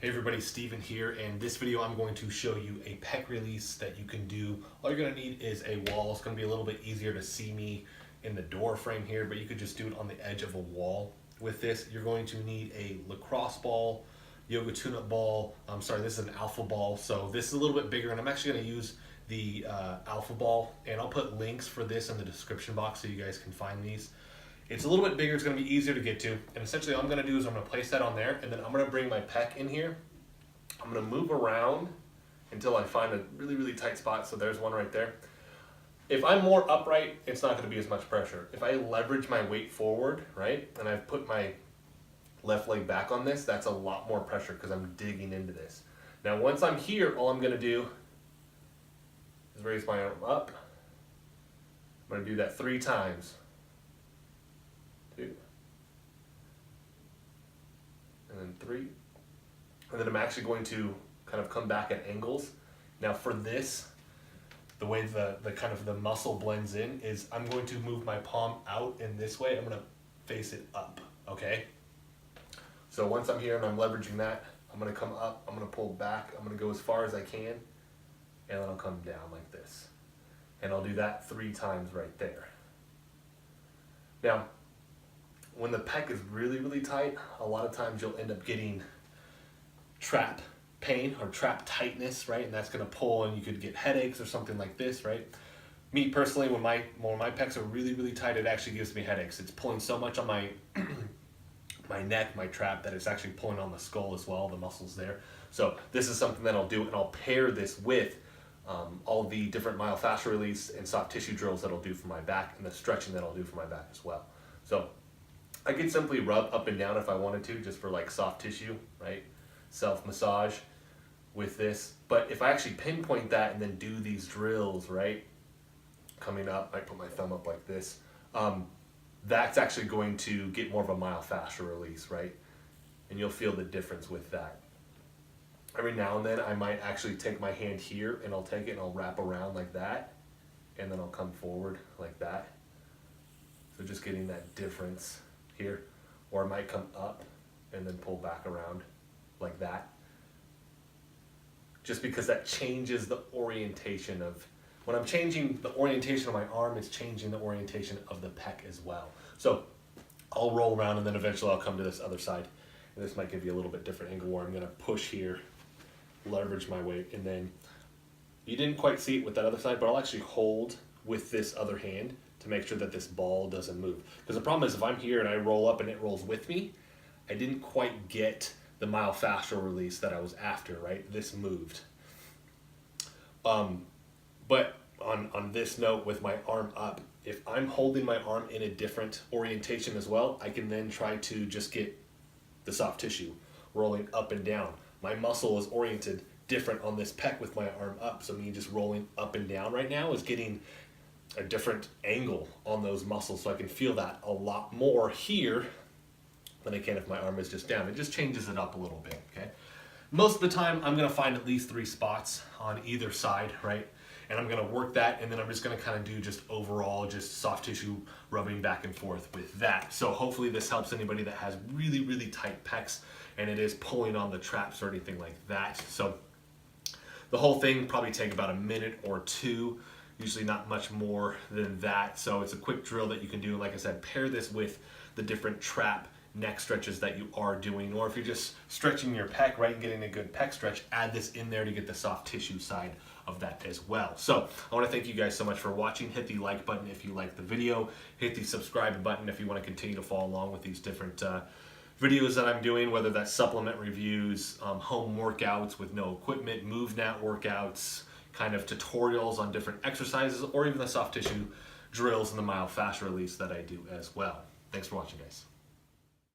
Hey everybody, Steven here, and this video I'm going to show you a pec release that you can do. All you're going to need is a wall. It's going to be a little bit easier to see me in the door frame here, but you could just do it on the edge of a wall. With this, you're going to need a lacrosse ball, yoga tune-up ball. I'm sorry, this is an alpha ball, so this is a little bit bigger, and I'm actually going to use the alpha ball, and I'll put links for this in the description box so you guys can find these. It's a little bit bigger, it's going to be easier to get to, and essentially all I'm going to do is I'm going to place that on there, and then I'm going to bring my pec in here. I'm going to move around until I find a really tight spot, so there's one right there. If I'm more upright, it's not going to be as much pressure. If I leverage my weight forward, right, and I've put my left leg back on this, that's a lot more pressure because I'm digging into this. Now once I'm here, all I'm going to do is raise my arm up. I'm going to do that 3 times. 2, and then 3, and then I'm actually going to kind of come back at angles. Now for this, the way the kind of the muscle blends in is I'm going to move my palm out in this way. I'm going to face it up, okay? So once I'm here and I'm leveraging that, I'm going to come up, I'm going to pull back, I'm going to go as far as I can, and then I'll come down like this. And I'll do that 3 times right there. Now, when the pec is really tight, a lot of times you'll end up getting trap pain or trap tightness, right? And that's going to pull, and you could get headaches or something like this, right? Me personally, when my pecs are really tight, it actually gives me headaches. It's pulling so much on my my neck, my trap, that it's actually pulling on the skull as well, the muscles there. So this is something that I'll do, and I'll pair this with all the different myofascial release and soft tissue drills that I'll do for my back, and the stretching that I'll do for my back as well. So I could simply rub up and down if I wanted to, just for like soft tissue, right? Self-massage with this. But if I actually pinpoint that and then do these drills, right? Coming up, I put my thumb up like this. That's actually going to get more of a myofascial release, right? And you'll feel the difference with that. Every now and then I might actually take my hand here, and I'll take it and I'll wrap around like that, and then I'll come forward like that. So just getting that difference here. Or I might come up and then pull back around like that. Just because that changes the orientation of, when I'm changing the orientation of my arm, it's changing the orientation of the pec as well. So I'll roll around, and then eventually I'll come to this other side. And this might give you a little bit different angle where I'm going to push here, leverage my weight, and then you didn't quite see it with that other side, but I'll actually hold with this other hand to make sure that this ball doesn't move. Because the problem is, if I'm here and I roll up and it rolls with me, I didn't quite get the myofascial release that I was after, right? This moved. But on this note, with my arm up, if I'm holding my arm in a different orientation as well, I can then try to just get the soft tissue rolling up and down. My muscle is oriented different on this pec with my arm up, so me just rolling up and down right now is getting a different angle on those muscles, so I can feel that a lot more here than I can if my arm is just down. It just changes it up a little bit, okay? Most of the time, I'm gonna find at least 3 spots on either side, right? And I'm gonna work that, and then I'm just gonna kind of do just overall, just soft tissue rubbing back and forth with that. So hopefully this helps anybody that has really tight pecs, and it is pulling on the traps or anything like that. So the whole thing probably take about a minute or 2, usually not much more than that. So it's a quick drill that you can do. Like I said, pair this with the different trap neck stretches that you are doing, or if you're just stretching your pec, right, and getting a good pec stretch, add this in there to get the soft tissue side of that as well. So I want to thank you guys so much for watching. Hit the like button if you like the video. Hit the subscribe button if you want to continue to follow along with these different videos that I'm doing, whether that's supplement reviews, home workouts with no equipment, MoveNat workouts, kind of tutorials on different exercises, or even the soft tissue drills and the myofascial release that I do as well. Thanks for watching, guys.